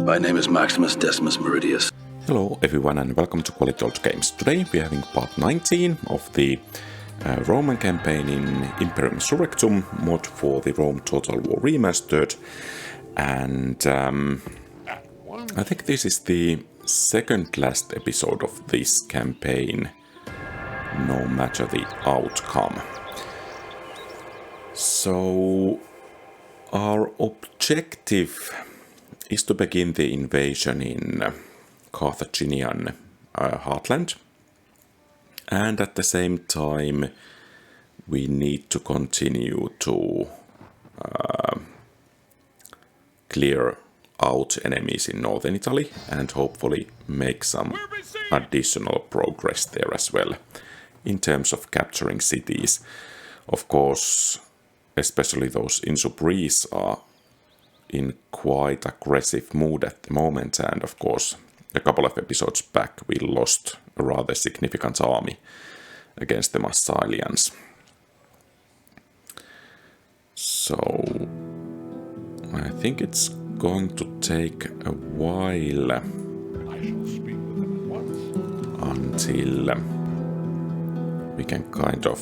My name is Maximus Decimus Meridius. Hello everyone and welcome to QualityOldGames. Today we're having part 19 of the Roman campaign in Imperium Surrectum, mod for the Rome Total War Remastered. And I think this is the second last episode of this campaign, no matter the outcome. So our objective is to begin the invasion in Carthaginian heartland, and at the same time we need to continue to clear out enemies in northern Italy and hopefully make some additional progress there as well in terms of capturing cities. Of course, especially those in Victories are in quite aggressive mood at the moment, and of course a couple of episodes back we lost a rather significant army against the Massilians. So I think it's going to take a while until we can kind of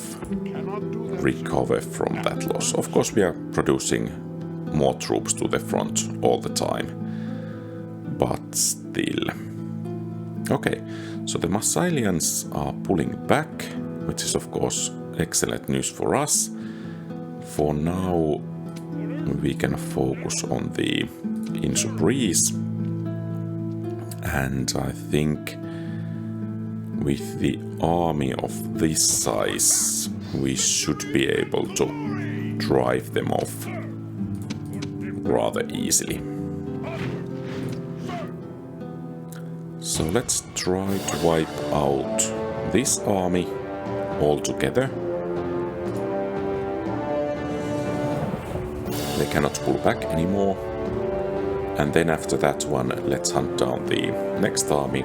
recover from that loss. Of course we are producing more troops to the front all the time, but still. Okay, so the Massilians are pulling back, which is of course excellent news for us. For now we can focus on the Insubris, and I think with the army of this size we should be able to drive them off rather easily. So let's try to wipe out this army altogether. They cannot pull back anymore. And then after that one, let's hunt down the next army.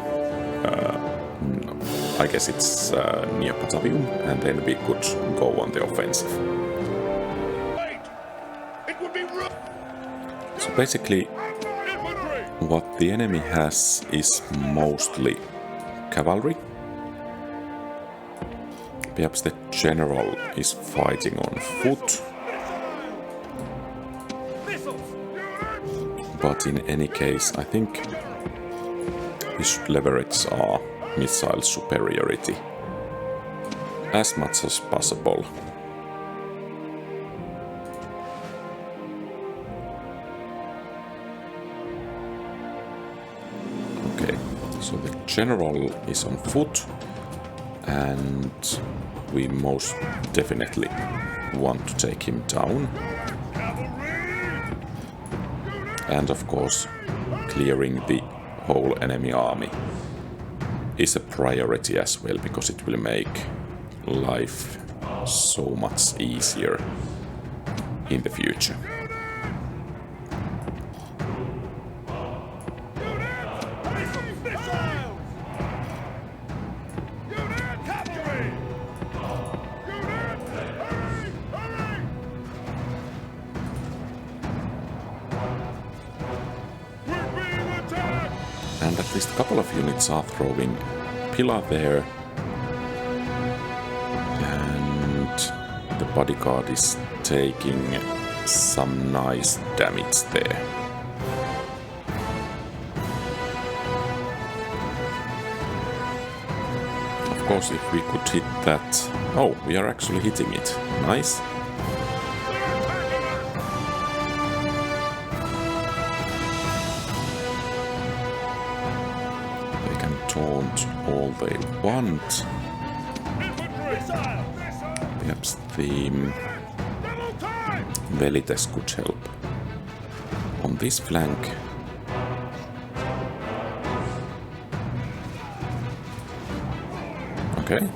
I guess it's near Patavium, and then we could go on the offensive. So basically, what the enemy has is mostly cavalry. Perhaps the general is fighting on foot. But in any case, I think we should leverage our missile superiority as much as possible. Okay, so the general is on foot, and we most definitely want to take him down. And of course, clearing the whole enemy army is a priority as well, because it will make life so much easier in the future. And at least a couple of units are throwing pillar there, and the bodyguard is taking some nice damage there. Of course, if we could hit that... Oh, we are actually hitting it. Nice. Taunt all they want. Perhaps the Velites could help on this flank. Okay.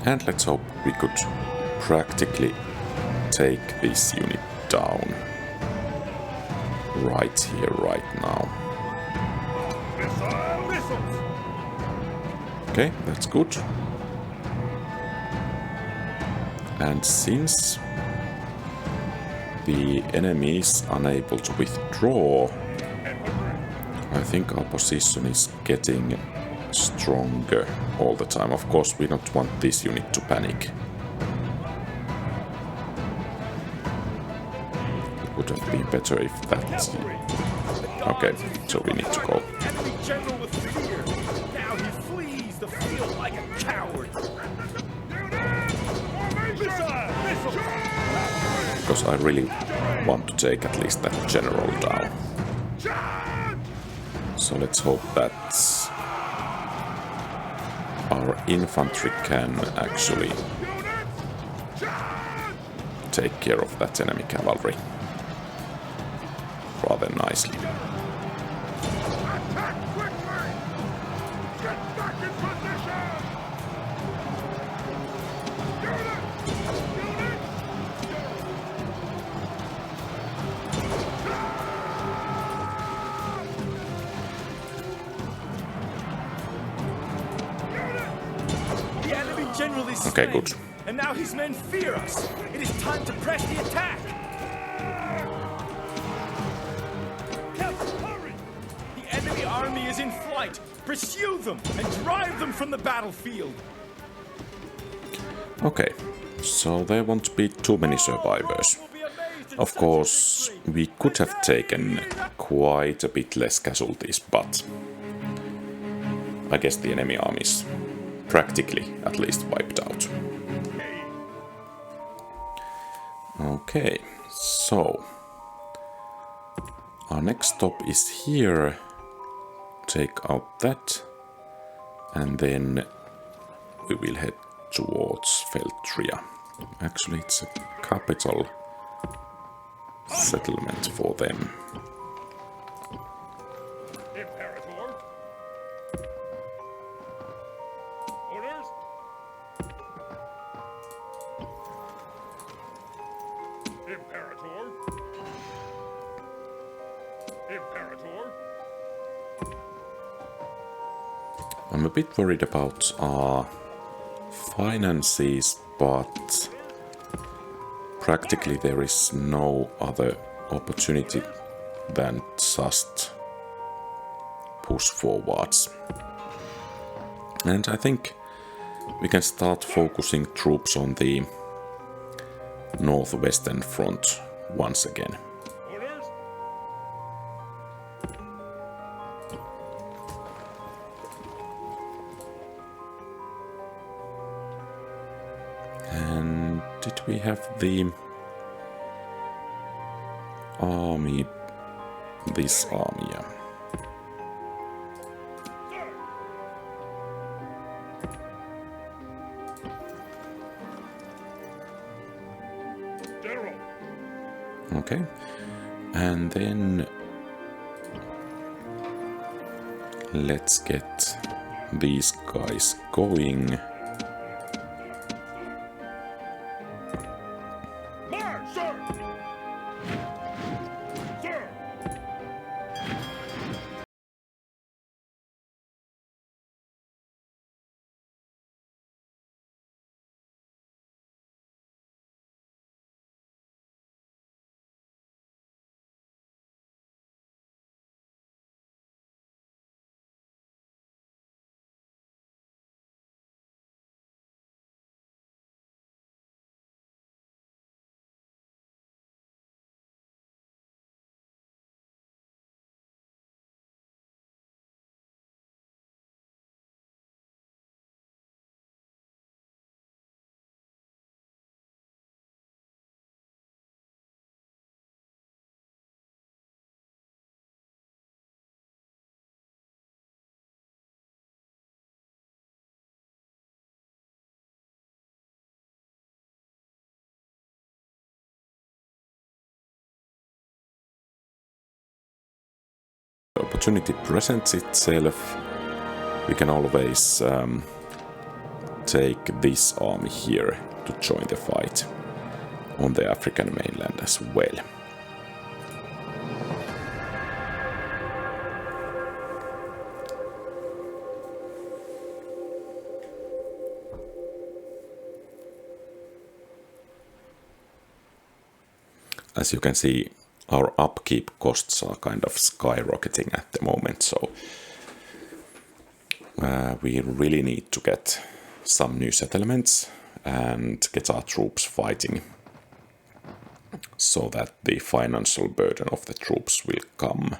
And let's hope we could practically take this unit down. Right here, right now. Okay, that's good. And since the enemy is unable to withdraw, I think our position is getting stronger all the time. Of course, we don't want this unit to panic. It would have been better if that... Okay, so we need to go. Because I really want to take at least that general down. So let's hope that our infantry can actually take care of that enemy cavalry rather nicely. Okay, good. And now his men fear us. It is time to press the attack. Hurry! The enemy army is in flight. Pursue them and drive them from the battlefield. Okay, so there won't be too many survivors. Of course, we could have taken quite a bit less casualties, but I guess the enemy army is practically at least wiped out. Okay, so our next stop is here. Take out that, and then we will head towards Feltria. Actually, it's a capital settlement for them. I'm a bit worried about our finances, but practically there is no other opportunity than just push forwards. And I think we can start focusing troops on the northwestern front once again. And did we have the army? This army, yeah. Okay, and then let's get these guys going. Opportunity presents itself, we can always take this army here to join the fight on the African mainland as well. As you can see, our upkeep costs are kind of skyrocketing at the moment, so we really need to get some new settlements and get our troops fighting so that the financial burden of the troops will come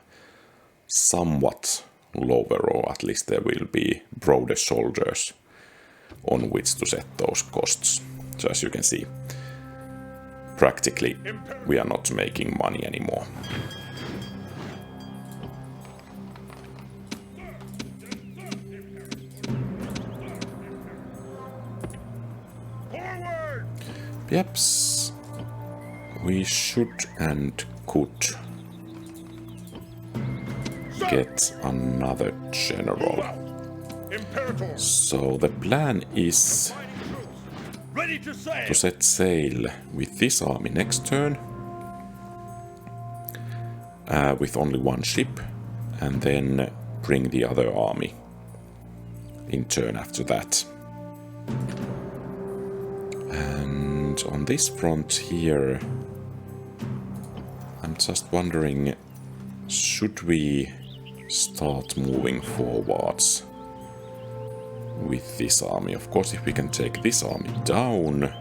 somewhat lower, or at least there will be broader shoulders on which to set those costs. So as you can see, practically we are not making money anymore. Yeps, we should and could get another general. So the plan is to set sail with this army next turn, with only one ship, and then bring the other army in turn after that. And on this front here, I'm just wondering, should we start moving forwards with this army? Of course, if we can take this army down,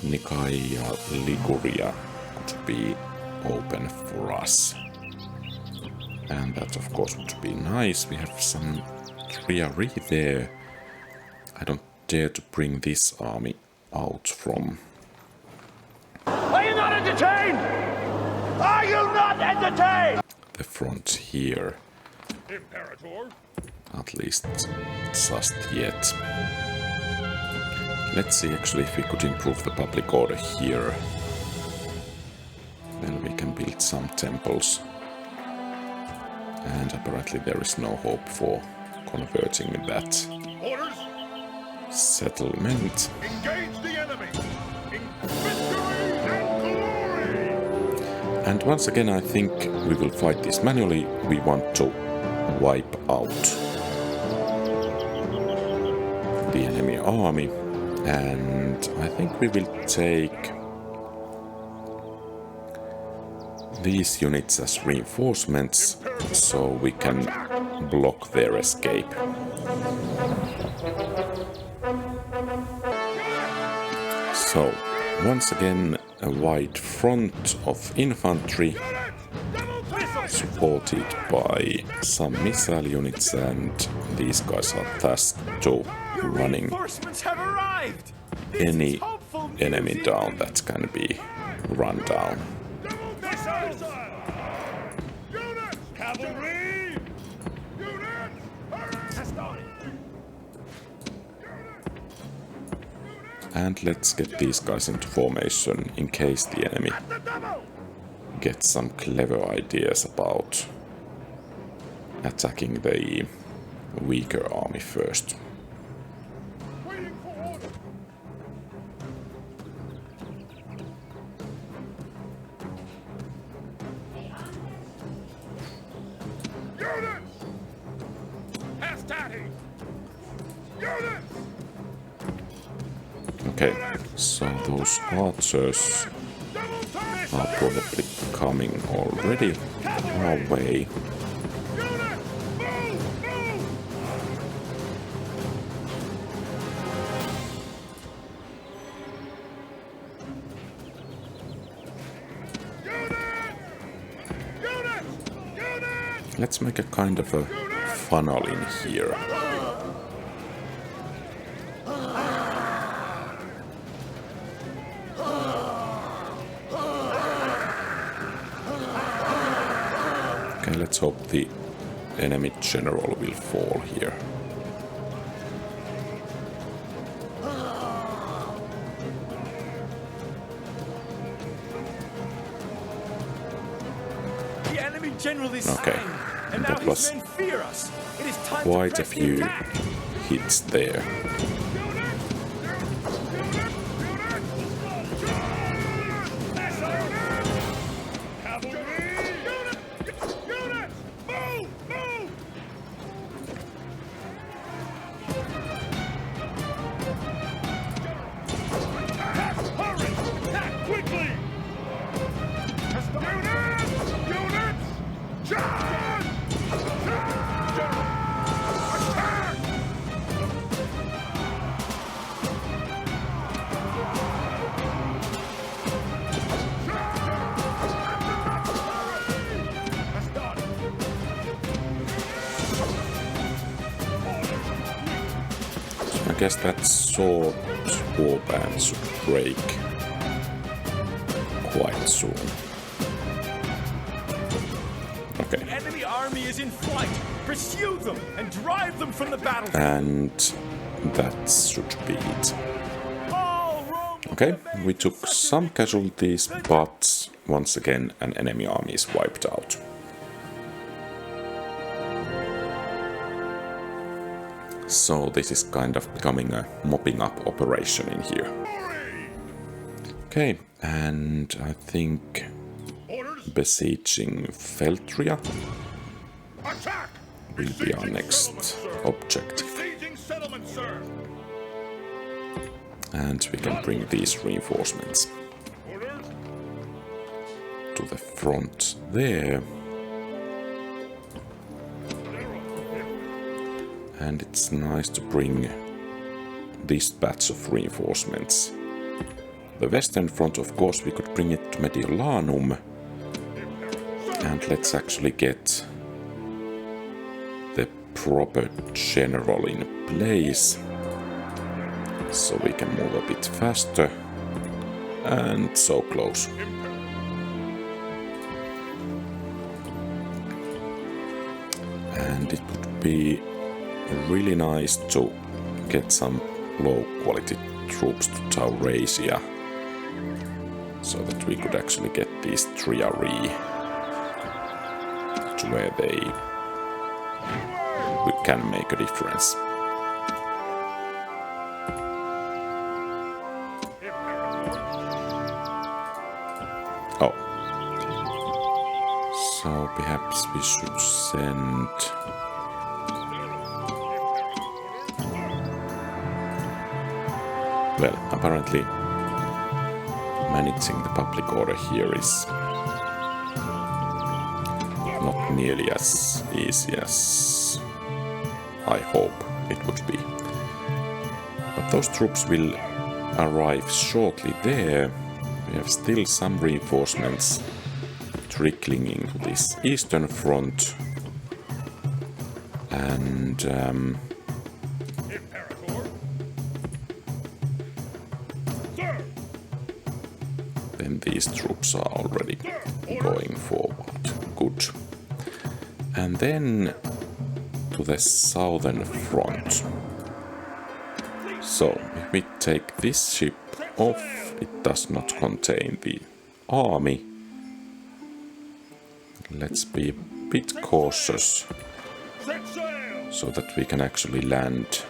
Nicaea Liguria could be open for us. And that of course would be nice. We have some Triarii there. I don't dare to bring this army out from... Are you not entertained? Are you not entertained? The front here. Imperator. At least just yet. Let's see actually if we could improve the public order here. Then we can build some temples. And apparently there is no hope for converting that Orders. Settlement. Engage the enemy. In victory and glory. And once again, I think we will fight this manually. We want to wipe out the enemy army. And I think we will take these units as reinforcements so we can block their escape. So, once again, a wide front of infantry supported by some missile units, and these guys are tasked to running any enemy down that can be run down. And let's get these guys into formation in case the enemy gets some clever ideas about attacking the weaker army first. Okay, so those archers are probably coming already our way. Let's make a kind of a funnel in here. Okay, let's hope the enemy general will fall here. The enemy general is Okay, slain. And now That his was men fear us. It is time quite to a press the few attack. hits there. I guess that sword warband should break quite soon. Okay. The enemy army is in flight. Pursue them and drive them from the battlefield. And that should be it. All Rome. Okay, we took some casualties, but once again an enemy army is wiped out. So this is kind of becoming a mopping up operation in here. Okay, and I think besieging Feltria will be our next objective. And we can bring these reinforcements to the front there. And it's nice to bring this batch of reinforcements. The western front, of course, we could bring it to Mediolanum. And let's actually get the proper general in place. So we can move a bit faster. And so close. And it would be really nice to get some low quality troops to Taurasia, so that we could actually get these Triarii to where we can make a difference. Oh. So perhaps we should send... Well, apparently managing the public order here is not nearly as easy as I hope it would be. But those troops will arrive shortly there. We have still some reinforcements trickling into this eastern front. And then these troops are already going forward. Good. And then to the southern front. So, if we take this ship off, it does not contain the army. Let's be a bit cautious so that we can actually land.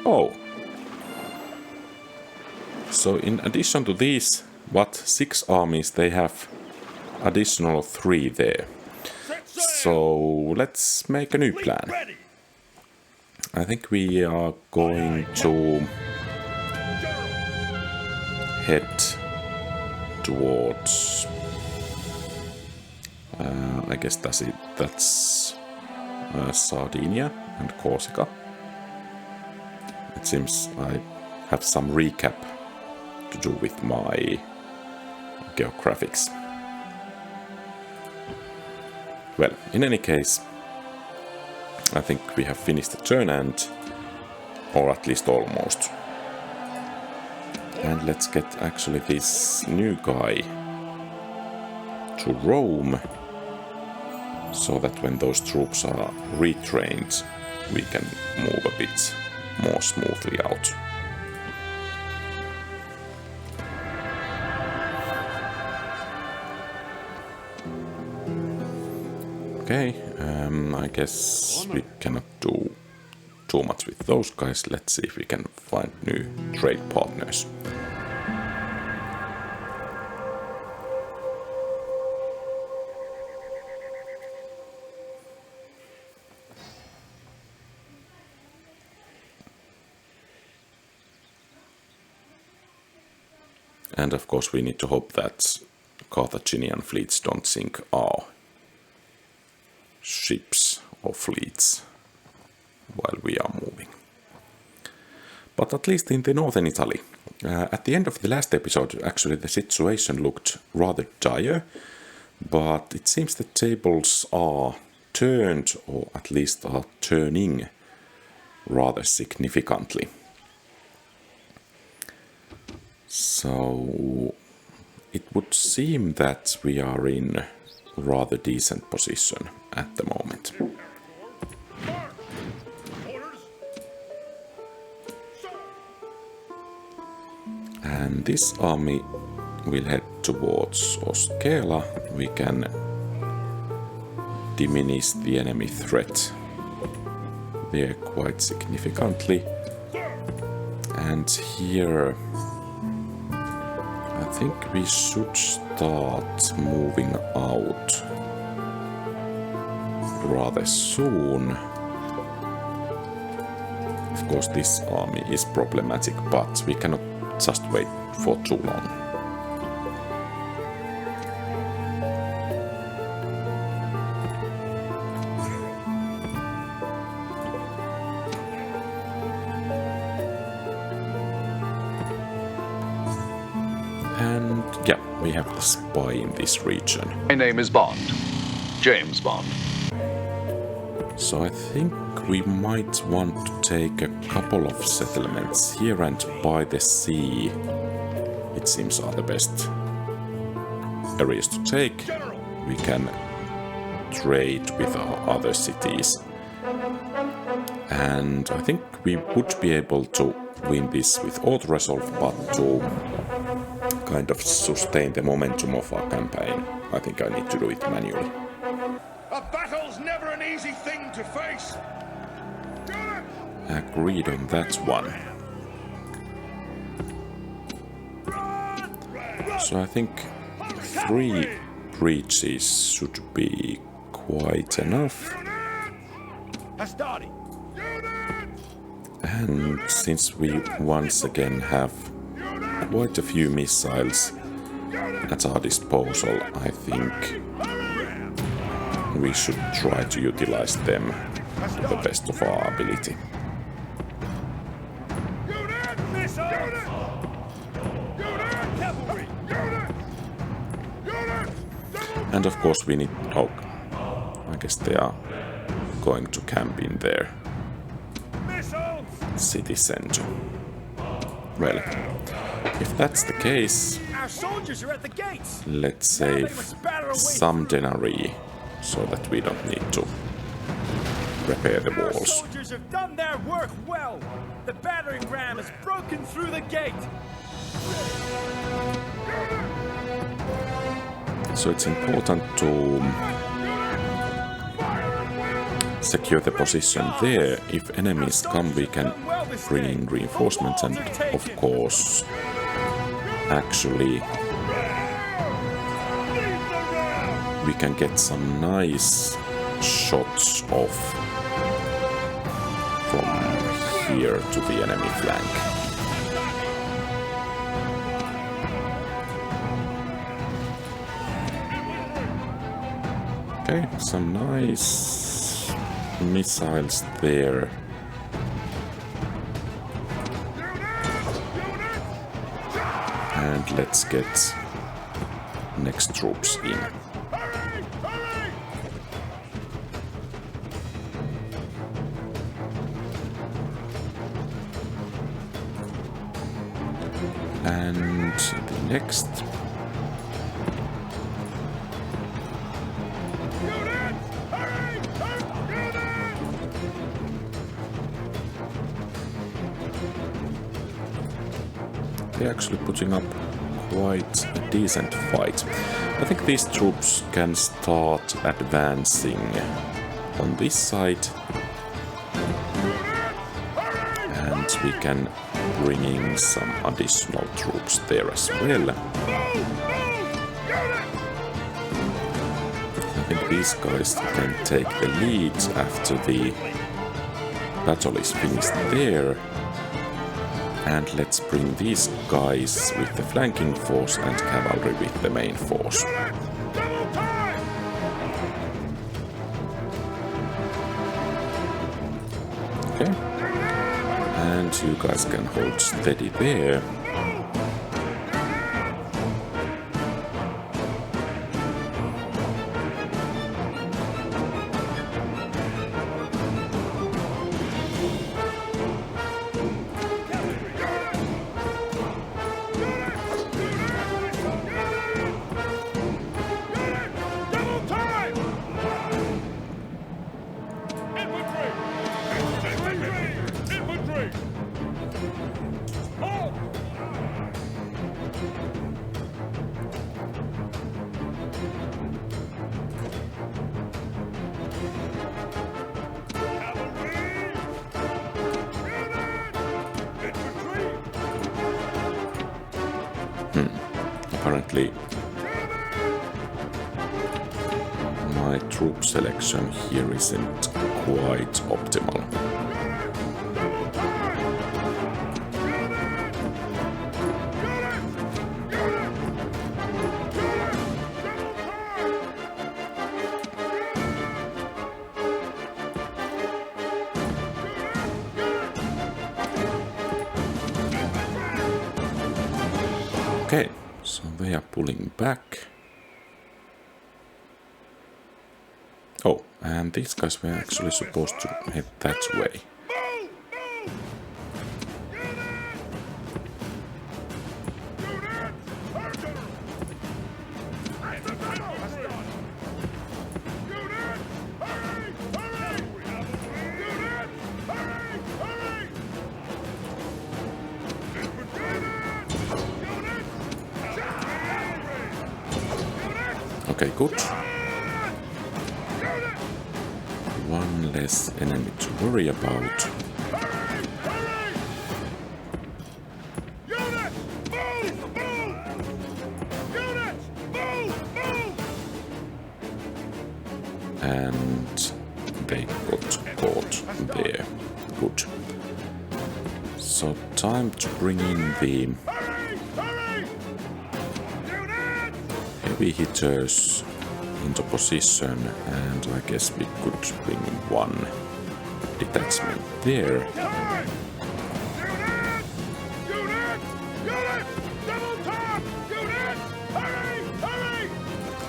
Oh! So in addition to these, 6 armies, they have additional 3 there. So let's make a new plan. I think we are going to head towards... I guess that's Sardinia and Corsica. It seems I have some recap to do with my geographics. Well, in any case, I think we have finished the turn, or at least almost. And let's get actually this new guy to Rome, so that when those troops are retrained, we can move a bit more smoothly out. Okay, I guess we cannot do too much with those guys. Let's see if we can find new trade partners. And of course we need to hope that Carthaginian fleets don't sink our ships or fleets while we are moving. But at least in the northern Italy, at the end of the last episode, actually the situation looked rather dire, but it seems the tables are turned, or at least are turning rather significantly. So it would seem that we are in a rather decent position at the moment. And this army will head towards Oskela. We can diminish the enemy threat there quite significantly. And here I think we should start moving out rather soon. Of course this army is problematic, but we cannot just wait for too long. And yeah, we have the spy in this region. My name is Bond. James Bond. So I think we might want to take a couple of settlements here and by the sea. It seems are the best areas to take. We can trade with our other cities. And I think we would be able to win this with auto-resolve, but to kind of sustain the momentum of our campaign, I think I need to do it manually. A battle's never an easy thing to face. Agreed on that one. So I think 3 breaches should be quite enough. And since we once again have quite a few missiles at our disposal, I think we should try to utilize them to the best of our ability. And of course we need... oh, I guess they are going to camp in their city center. Well, if that's the case, let's save some denarii so that we don't need to repair the walls. Soldiers have done their work well. The battering ram has broken through the gate. So it's important to secure the position there. If enemies come, we can bring in reinforcements and, of course, actually we can get some nice shots off from here to the enemy flank. Okay, some nice missiles there. And let's get next troops in. And the next. They're actually putting up quite a decent fight. I think these troops can start advancing on this side. And we can bring in some additional troops there as well. I think these guys can take the lead after the battle is finished there. And let's bring these guys with the flanking force and cavalry with the main force. Okay. And you guys can hold steady there. Apparently my troop selection here isn't quite optimal. Okay, so they are pulling back. Oh, and these guys were actually supposed to head that way. Okay, good. One less enemy to worry about. And they got caught there. Good. So time to bring in the heavy hitters into position, and I guess we could bring one detachment there.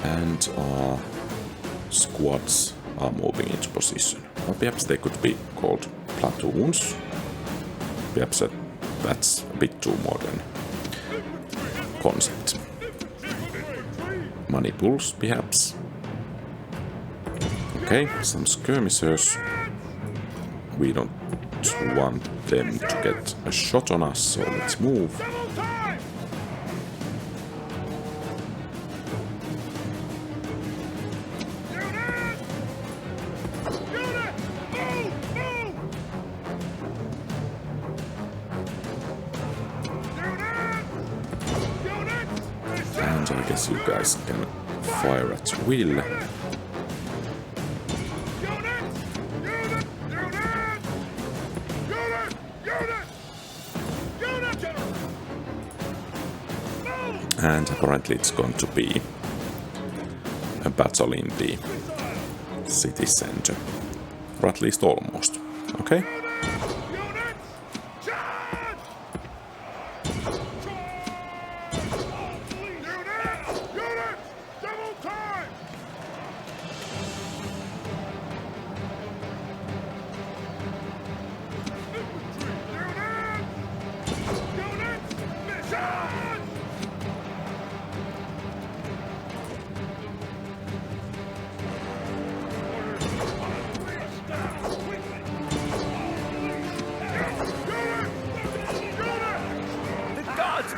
And our squads are moving into position. Or perhaps they could be called platoons. Perhaps that's a bit too modern concept. Money pools, perhaps. Okay, some skirmishers. We don't want them to get a shot on us, so let's move. And I guess you guys can fire at will. And apparently it's going to be a battle in the city center. Or at least almost. Okay?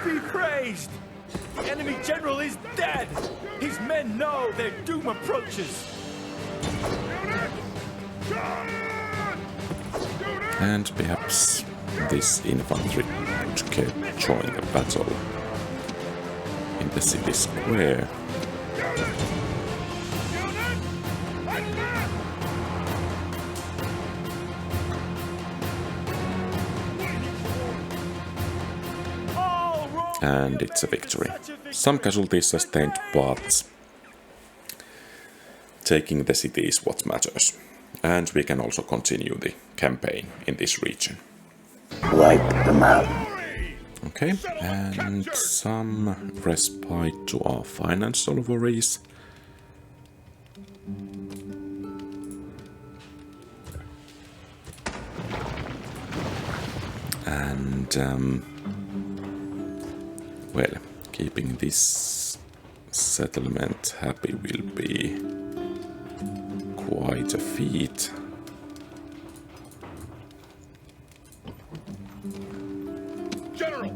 Be praised! The enemy general is dead! His men know their doom approaches. And perhaps this infantry could join the battle in the city square. And it's a victory. Some casualties sustained, but taking the city is what matters. And we can also continue the campaign in this region. Wipe them out. Okay, and some respite to our financial worries. And well, keeping this settlement happy will be quite a feat. General!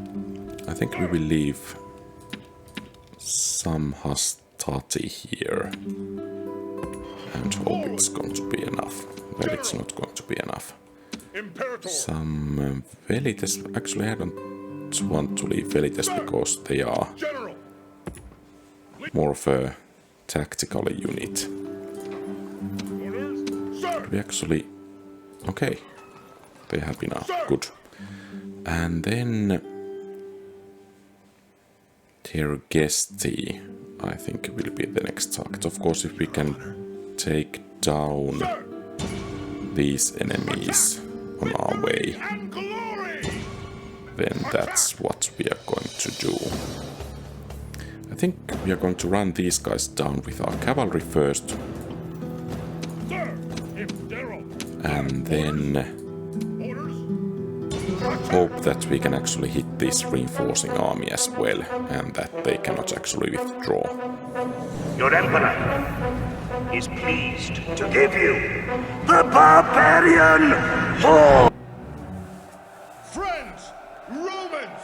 I think we will leave some hastati here and hope it's going to be enough. Well, it's not going to be enough. Some velites. Actually, I don't want to leave velites because they are more of a tactical unit. We actually... Okay. They're happy now. Good. And then... Tergesti, I think, will be the next target. Of course, if we can take down these enemies on our way, then that's what we are going to do. I think we are going to run these guys down with our cavalry first. And then hope that we can actually hit this reinforcing army as well, and that they cannot actually withdraw. Your Emperor is pleased to give you the Barbarian Horde! Friends! Romans!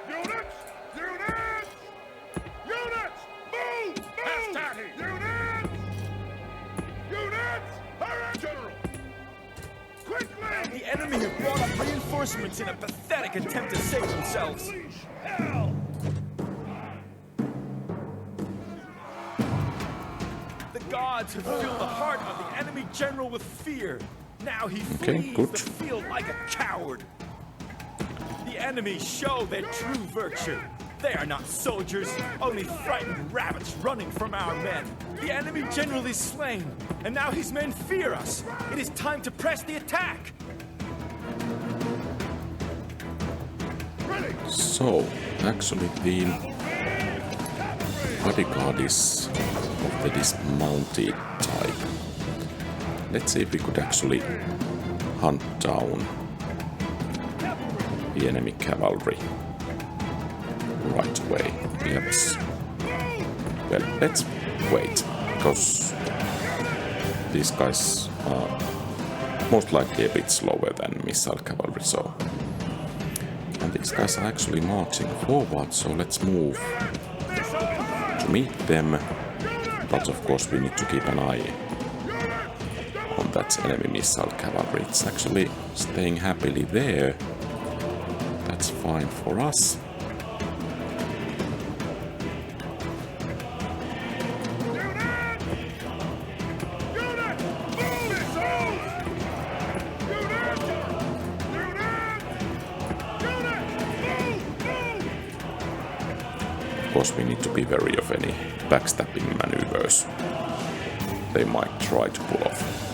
Units! Units! Units! Move! Move! Units! Units! Hurry! General! Quickly! The enemy have brought up reinforcements in a pathetic attempt to save themselves. Hell! The gods have filled the heart of the enemy general with fear. Now he flees the field like a coward. The enemy show their true virtue. They are not soldiers, only frightened rabbits running from our men. The enemy general is slain, and now his men fear us. It is time to press the attack. So, actually the bodyguard is of the dismounted type. Let's see if we could actually hunt down the enemy cavalry right away. Perhaps. Well, let's wait, because these guys are most likely a bit slower than missile cavalry, so. And these guys are actually marching forward, so let's move to meet them. But of course we need to keep an eye on that enemy missile cavalry. It's actually staying happily there. That's fine for us. Of course, we need to be wary of any backstabbing maneuvers they might try to pull off.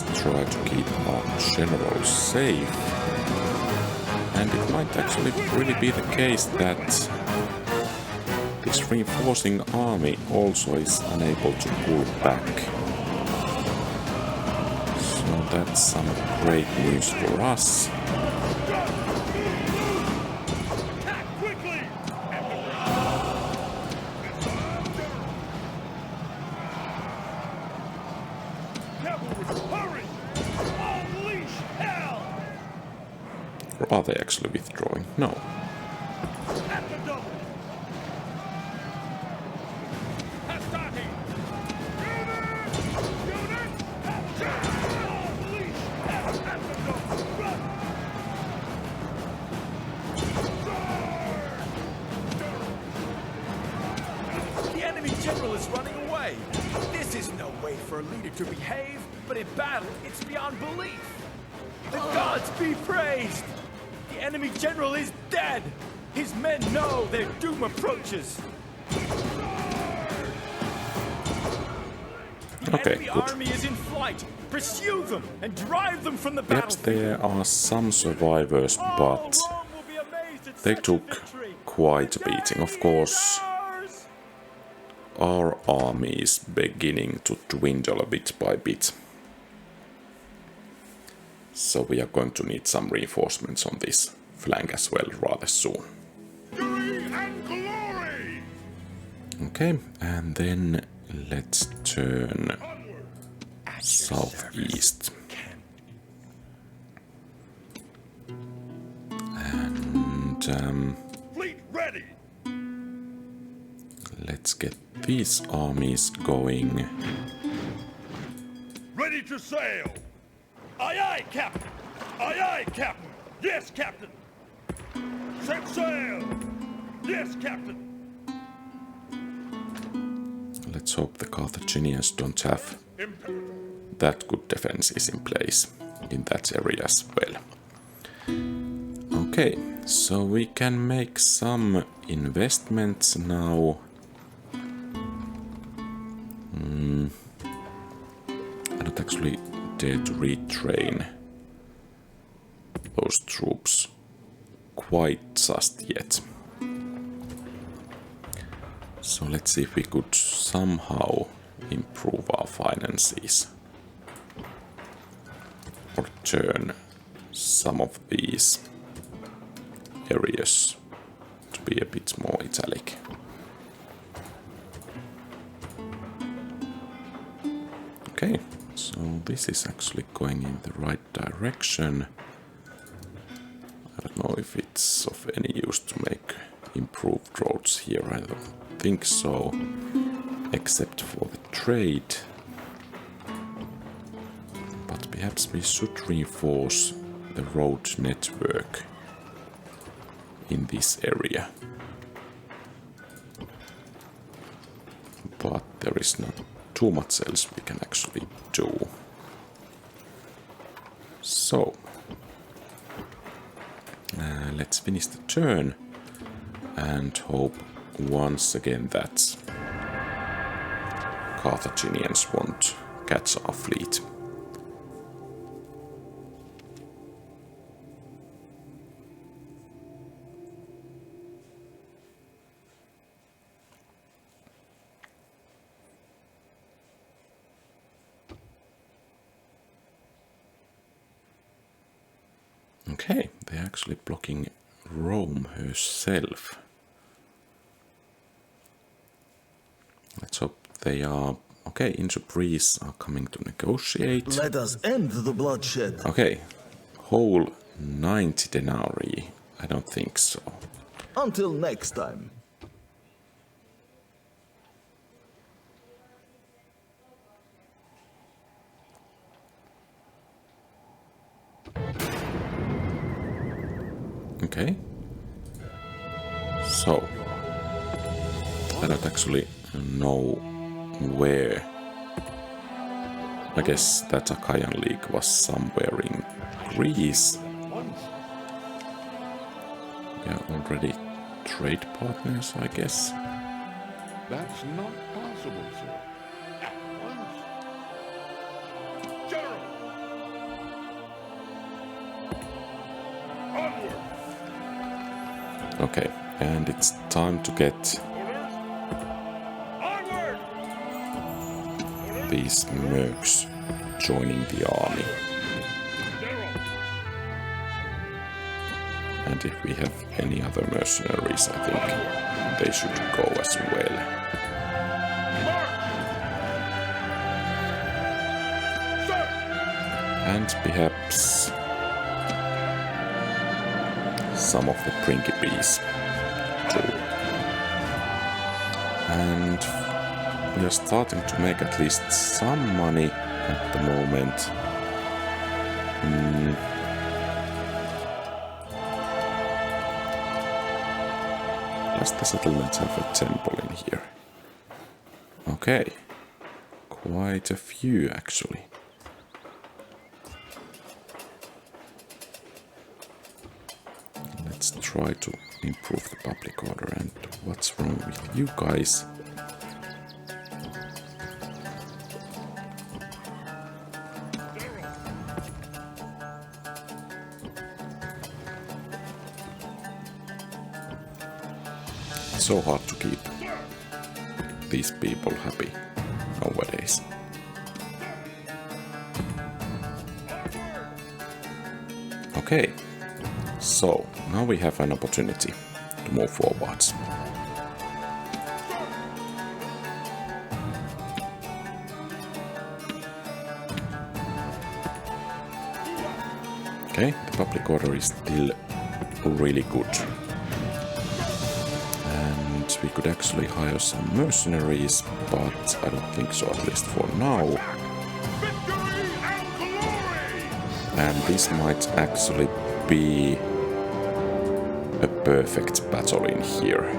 let's try to keep our general safe. And it might actually really be the case that this reinforcing army also is unable to pull back. So that's some great news for us. Or are they actually withdrawing? No. The enemy general is running away. This is no way for a leader to behave, but in battle, it's beyond belief. The gods be praised! The enemy general is dead! His men know their doom approaches! The enemy army is in flight! Pursue them and drive them from the Perhaps battlefield! there are some survivors, but they took quite a beating. Of course, our army is beginning to dwindle a bit by bit. So we are going to need some reinforcements on this flank as well rather soon. Okay, and then let's turn southeast. And let's get these armies going. Ready to sail! Aye, aye, Captain! Aye, aye, Captain! Yes, Captain! Set sail! Yes, Captain! Let's hope the Carthaginians don't have that good defenses in place in that area as well. Okay, so we can make some investments now. I don't actually dare to retrain those troops quite just yet. So let's see if we could somehow improve our finances or turn some of these areas to be a bit more italic. Okay, so this is actually going in the right direction. I don't know if it's of any use to make improved roads here. I don't think so, except for the trade. But perhaps we should reinforce the road network in this area. But there is not too much else we can actually do. So, let's finish the turn and hope once again that Carthaginians won't catch our fleet. Okay, they're actually blocking Rome herself. Let's hope they are... Okay, Imperiums are coming to negotiate. Let us end the bloodshed. Okay, whole 90 denarii. I don't think so. Until next time. Okay. So, I don't actually know where. I guess that Achaean League was somewhere in Greece. We are already trade partners, I guess. That's not possible, sir. At once. General! Okay, and it's time to get Onward! these mercs joining the army. General! And if we have any other mercenaries, I think they should go as well. Sir! And perhaps some of the principes too. And we are starting to make at least some money at the moment. Does the settlement have a temple in here? Okay, quite a few actually. Let's try to improve the public order. And what's wrong with you guys? It's so hard to keep these people happy nowadays. Okay, so now we have an opportunity to move forwards. Okay, the public order is still really good. And we could actually hire some mercenaries, but I don't think so, at least for now. Victory and glory! And this might actually be a perfect battle in here.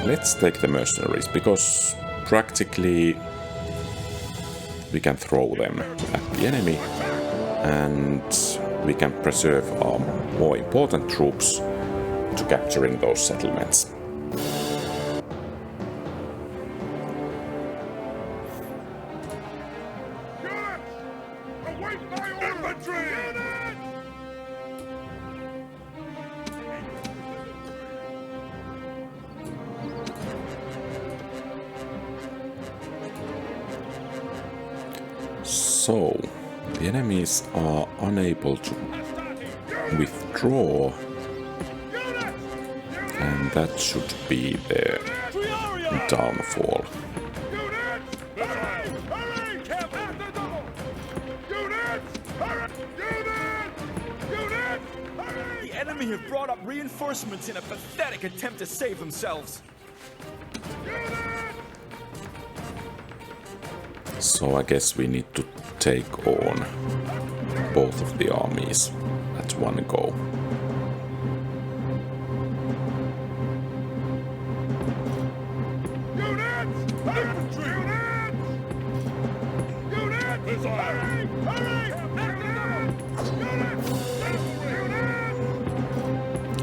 Let's take the mercenaries, because practically we can throw them at the enemy and we can preserve our more important troops to capturing those settlements. Await my infantry! So, the enemies are unable to withdraw, and that should be their downfall. The enemy have brought up reinforcements in a pathetic attempt to save themselves. So I guess we need to take on both of the armies at one go.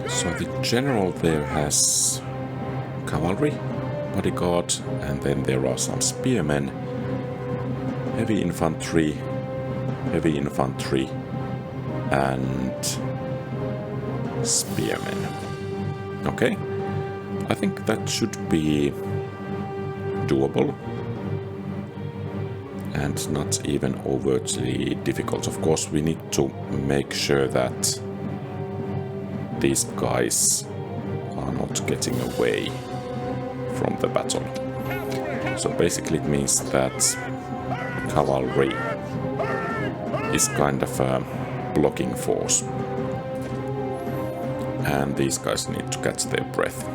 So the general there has cavalry, bodyguard, and then there are some spearmen, heavy infantry, and spearmen. Okay, I think that should be doable and not even overtly difficult. Of course, we need to make sure that these guys are not getting away from the battle. So basically it means that cavalry is kind of a blocking force, and these guys need to catch their breath.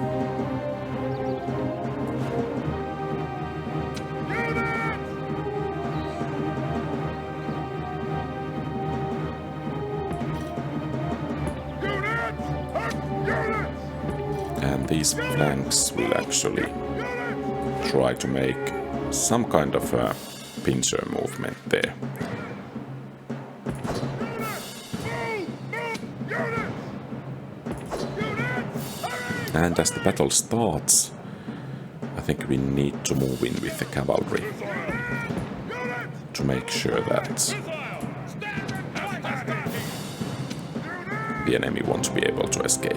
And these flanks will actually try to make some kind of a pincer movement there. And as the battle starts, I think we need to move in with the cavalry to make sure that the enemy won't be able to escape.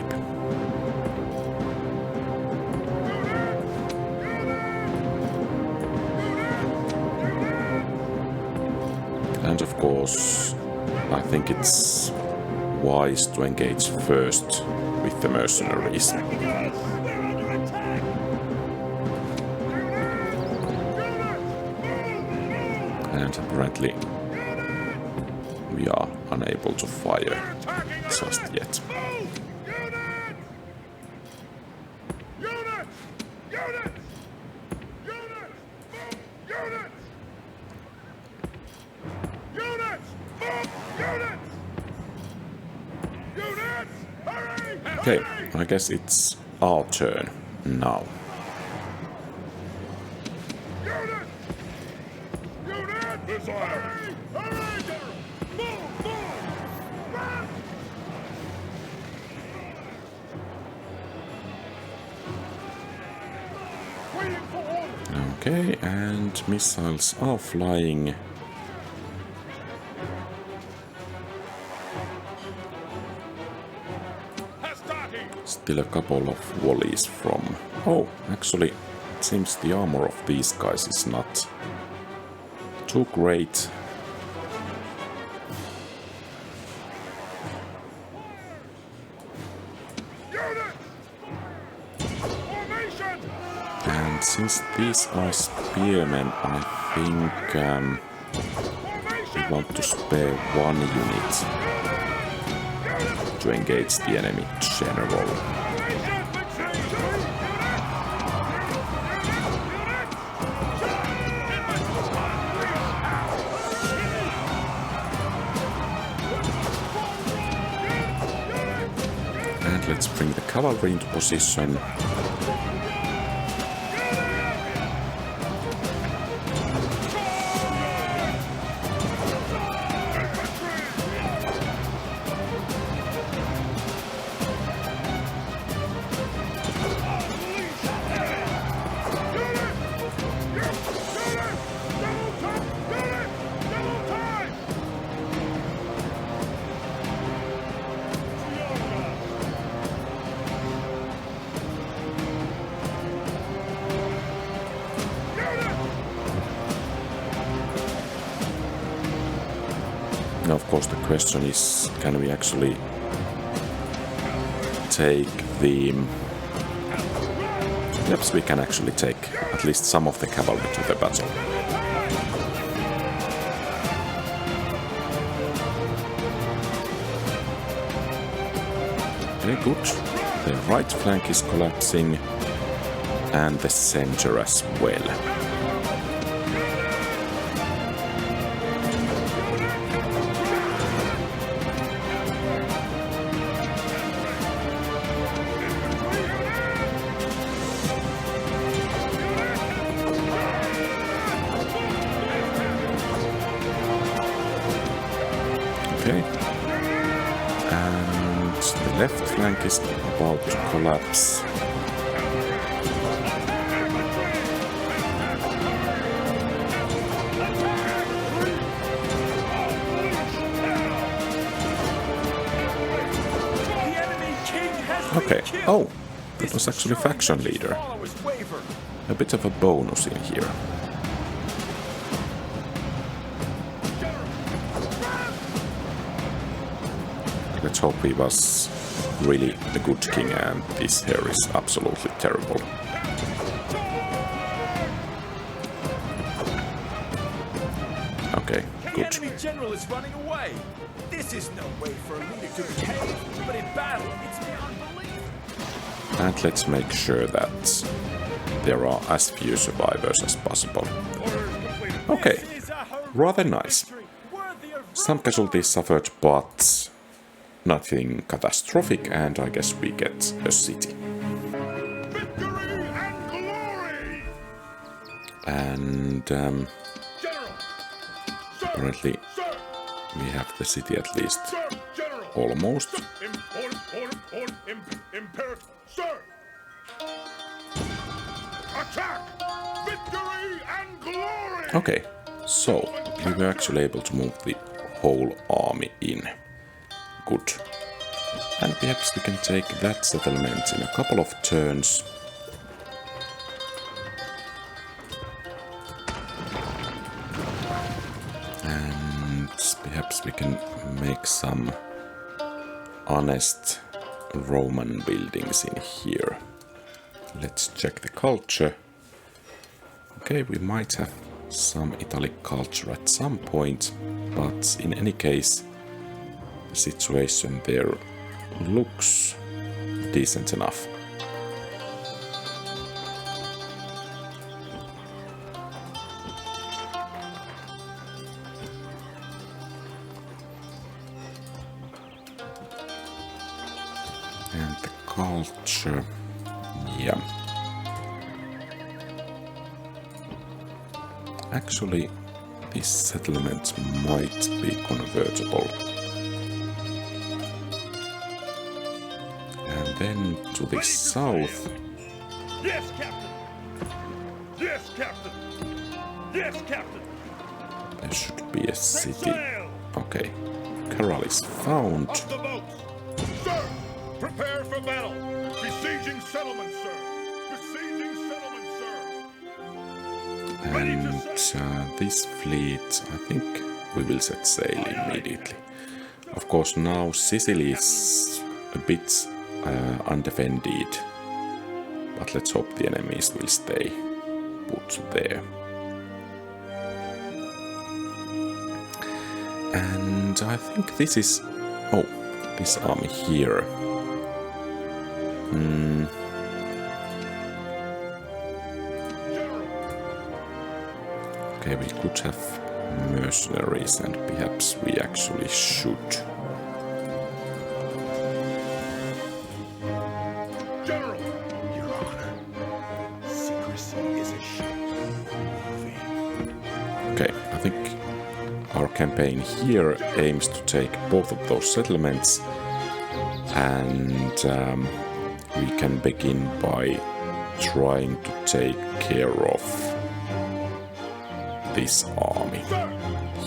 And of course, I think it's wise to engage first with the mercenaries. And apparently we are unable to fire just yet. Okay, I guess it's our turn now. Okay, and missiles are flying. Still a couple of volleys from... Oh, actually, it seems the armor of these guys is not too great. And since these are spearmen, I think we want to spare one unit to engage the enemy general. And let's bring the cavalry into position. Now, of course, the question is, can we actually take the... Yes, we can actually take at least some of the cavalry to the battle. Okay, good. The right flank is collapsing, and the center as well. Okay. And the left flank is about to collapse. Okay. Oh, that was actually faction leader. A bit of a bonus in here. Let's hope he was really a good king and this here is absolutely terrible. Okay, good. The enemy general is running away. This is no way for a leader to behave, but in battle, it's beyond belief. And let's make sure that there are as few survivors as possible. Okay, rather nice. Some casualties suffered, but nothing catastrophic, and I guess we get a city. Victory and glory! And apparently we have the city at least almost. Sir! Attack! Victory and glory! Okay, so we were actually able to move the whole army in. Good. And perhaps we can take that settlement in a couple of turns. And perhaps we can make some honest Roman buildings in here. Let's check the culture. Okay, we might have some Italic culture at some point, but in any case, the situation there looks decent enough. And the culture, yeah. Actually, this settlement might be convertible. And then to the south. Yes, Captain. Yes, Captain. Yes, Captain. There should be a Set city. sail. Okay. Corral is found. Up the boats. Sir, prepare for battle. Besieging settlement, sir. Besieging settlement, sir. And this fleet, I think we will set sail immediately. Of course, now Sicily is a bit undefended, but let's hope the enemies will stay put there. And I think this is... oh, this army here. Okay, we could have mercenaries, and perhaps we actually should. General. Your Honor, secrecy is a shame. Okay, I think our campaign here aims to take both of those settlements, and we can begin by trying to take care of this army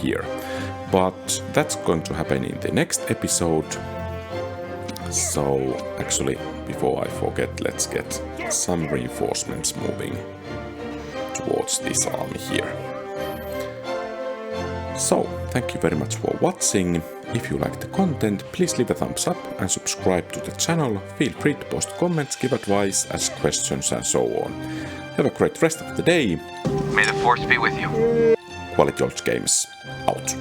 here. But that's going to happen in the next episode. So actually, before I forget, let's get some reinforcements moving towards this army here. So, thank you very much for watching. If you like the content, please leave a thumbs up and subscribe to the channel. Feel free to post comments, give advice, ask questions and so on. Have a great rest of the day. May the force be with you. QualityOldGames out.